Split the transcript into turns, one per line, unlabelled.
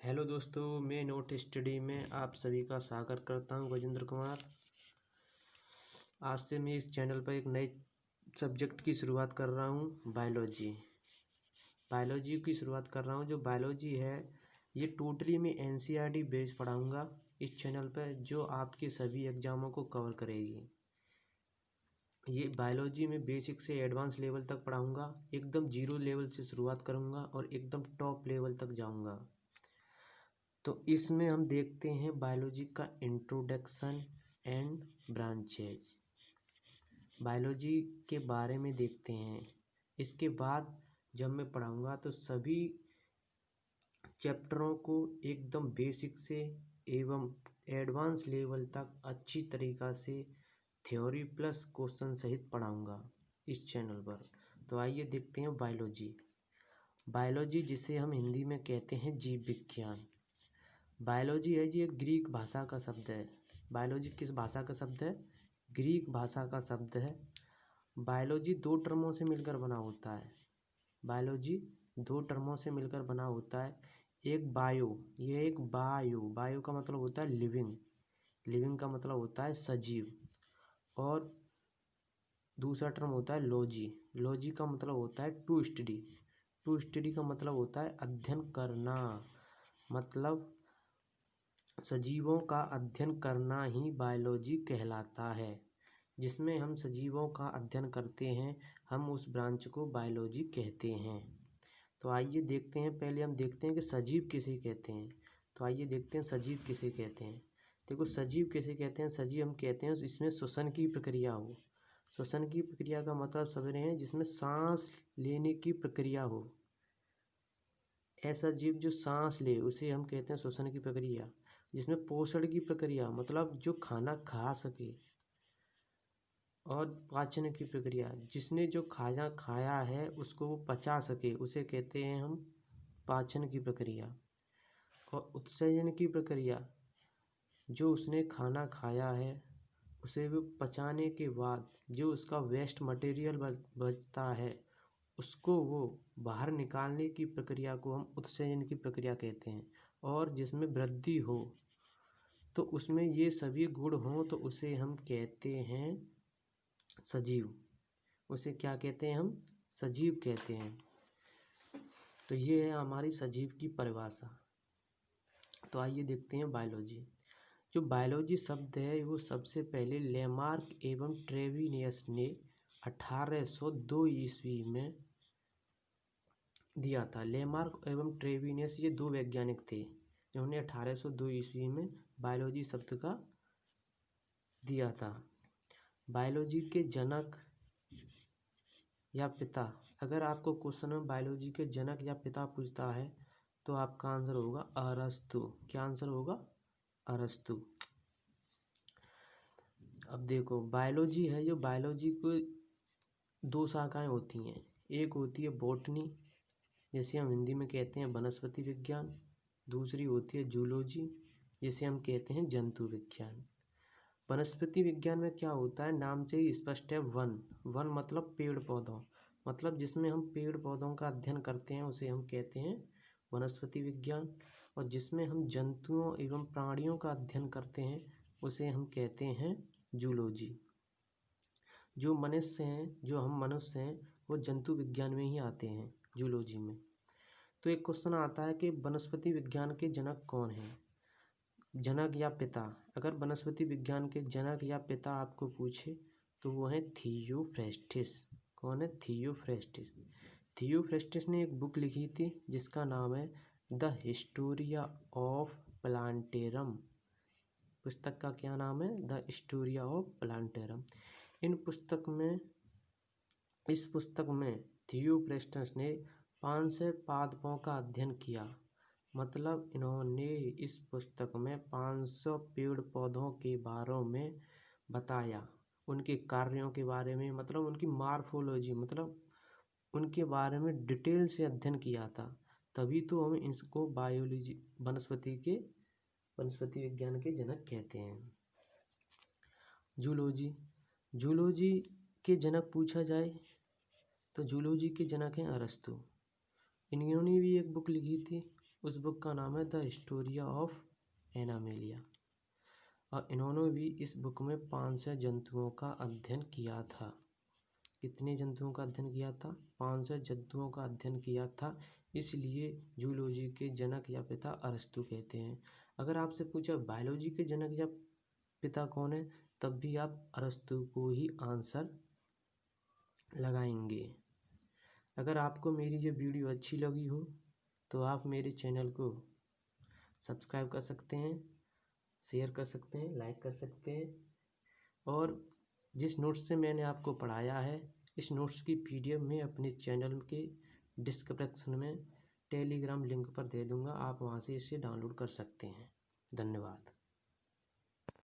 Hello दोस्तों, मैं note study में आप सभी का स्वागत करता हूं। गजेंद्र कुमार। आज से मैं इस चैनल पर एक नए सब्जेक्ट की शुरुआत कर रहा हूं, बायोलॉजी की शुरुआत कर रहा हूं। जो बायोलॉजी है ये टोटली मैं एनसीईआरटी बेस पढ़ाऊंगा इस चैनल पर, जो आपके सभी एग्जामों को कवर करेगी। ये बायोलॉजी में बेसिक से एडवांस लेवल तक पढ़ाऊंगा। एकदम जीरो लेवल से शुरुआत करूंगा और एकदम टॉप लेवल तक जाऊंगा। तो इसमें हम देखते हैं बायोलॉजी का इंट्रोडक्शन एंड ब्रांचेज। बायोलॉजी के बारे में देखते हैं। इसके बाद जब मैं पढ़ाऊंगा तो सभी चैप्टरों को एकदम बेसिक से एवं एडवांस लेवल तक अच्छी तरीक़ा से थ्योरी प्लस क्वेश्चन सहित पढ़ाऊंगा इस चैनल पर। तो आइए देखते हैं बायोलॉजी जिसे हम हिंदी में कहते हैं जीव विज्ञान। बायोलॉजी है जी एक ग्रीक भाषा का शब्द है। बायोलॉजी किस भाषा का शब्द है? ग्रीक भाषा का शब्द है। बायोलॉजी दो टर्मों से मिलकर बना होता है। बायोलॉजी दो टर्मों से मिलकर बना होता है। एक बायो का मतलब होता है लिविंग का मतलब होता है सजीव। और दूसरा टर्म होता है लॉजी का मतलब होता है टू स्टडी का मतलब होता है अध्ययन करना। मतलब सजीवों का अध्ययन करना ही बायोलॉजी कहलाता है। जिसमें हम सजीवों का अध्ययन करते हैं, हम उस ब्रांच को बायोलॉजी कहते हैं। तो आइए देखते हैं, पहले हम देखते हैं कि सजीव किसे कहते हैं। तो आइए देखते हैं सजीव किसे कहते हैं। देखो सजीव किसे कहते हैं। सजीव हम कहते हैं इसमें श्वसन की प्रक्रिया हो। श्वसन की प्रक्रिया का मतलब समझ रहे हैं, जिसमें सांस लेने की प्रक्रिया हो। ऐसा जीव जो सांस ले उसे हम कहते हैं श्वसन की प्रक्रिया। जिसमें पोषण की प्रक्रिया मतलब जो खाना खा सके। और पाचन की प्रक्रिया, जिसने जो खाना खाया है उसको वो पचा सके, उसे कहते हैं हम पाचन की प्रक्रिया। और उत्सर्जन की प्रक्रिया, जो उसने खाना खाया है उसे वो पचाने के बाद जो उसका वेस्ट मटेरियल बचता है उसको वो बाहर निकालने की प्रक्रिया को हम उत्सर्जन की प्रक्रिया कहते हैं। और जिसमें वृद्धि हो तो उसमें ये सभी गुण हों तो उसे हम कहते हैं सजीव। उसे क्या कहते हैं? हम सजीव कहते हैं। तो ये है हमारी सजीव की परिभाषा। तो आइए देखते हैं बायोलॉजी। जो बायोलॉजी शब्द है वो सबसे पहले लेमार्क एवं ट्रेविनियस ने 1802 ईस्वी में दिया था। लेमार्क एवं ट्रेविनियस ये दो वैज्ञानिक थे जिन्होंने 1802 ईस्वी में बायोलॉजी शब्द का दिया था। बायोलॉजी के जनक या पिता, अगर आपको क्वेश्चन में बायोलॉजी के जनक या पिता पूछता है तो आपका आंसर होगा अरस्तु। क्या आंसर होगा? अरस्तु। अब देखो बायोलॉजी है, जो बायोलॉजी को दो शाखाएं होती हैं। एक होती है बॉटनी, जैसे हम हिंदी में कहते हैं वनस्पति विज्ञान। दूसरी होती है जूलॉजी, जिसे हम कहते हैं जंतु विज्ञान। वनस्पति विज्ञान में क्या होता है, नाम से ही स्पष्ट है, वन मतलब पेड़ पौधों, मतलब जिसमें हम पेड़ पौधों का अध्ययन करते हैं उसे हम कहते हैं वनस्पति विज्ञान। और जिसमें हम जंतुओं एवं प्राणियों का अध्ययन करते हैं उसे हम कहते हैं जूलॉजी। जो हम मनुष्य हैं वो जंतु विज्ञान में ही आते हैं, जूलॉजी में। तो एक क्वेश्चन आता है कि वनस्पति विज्ञान के जनक कौन हैं? जनक या पिता, अगर वनस्पति विज्ञान के जनक या पिता आपको पूछे तो वो है थियोफ्रेस्टिस। कौन है? थियोफ्रेस्टिस। थियोफ्रेस्टिस ने एक बुक लिखी थी जिसका नाम है द हिस्टोरिया ऑफ प्लांटेरम। पुस्तक का क्या नाम है? The Historia of plantarum. इस पुस्तक में थियोफ्रेस्टिस ने 500 पादपों का अध्ययन किया। मतलब इन्होंने इस पुस्तक में 500 पेड़ पौधों के बारे में बताया, उनके कार्यों के बारे में, मतलब उनकी मार्फोलॉजी, मतलब उनके बारे में डिटेल से अध्ययन किया था। तभी तो हम इसको वनस्पति विज्ञान के जनक कहते हैं। जूलॉजी के जनक पूछा जाए तो जूलॉजी के जनक हैं अरस्तु। इन्होंने भी एक बुक लिखी थी उस बुक का नाम है द स्टोरी ऑफ एनामेलिया। और इन्होंने भी इस बुक में 500 जंतुओं का अध्ययन किया था। कितने जंतुओं का अध्ययन किया था? 500 जंतुओं का अध्ययन किया था। इसलिए जूलॉजी के जनक या पिता अरस्तु कहते हैं। अगर आपसे पूछा बायोलॉजी के जनक या पिता कौन है, तब भी आप अरस्तु को ही आंसर लगाएंगे। अगर आपको मेरी ये वीडियो अच्छी लगी हो तो आप मेरे चैनल को सब्सक्राइब कर सकते हैं, शेयर कर सकते हैं, लाइक कर सकते हैं। और जिस नोट्स से मैंने आपको पढ़ाया है, इस नोट्स की PDF में अपने चैनल के डिस्क्रिप्शन में टेलीग्राम लिंक पर दे दूंगा, आप वहां से इसे डाउनलोड कर सकते हैं। धन्यवाद।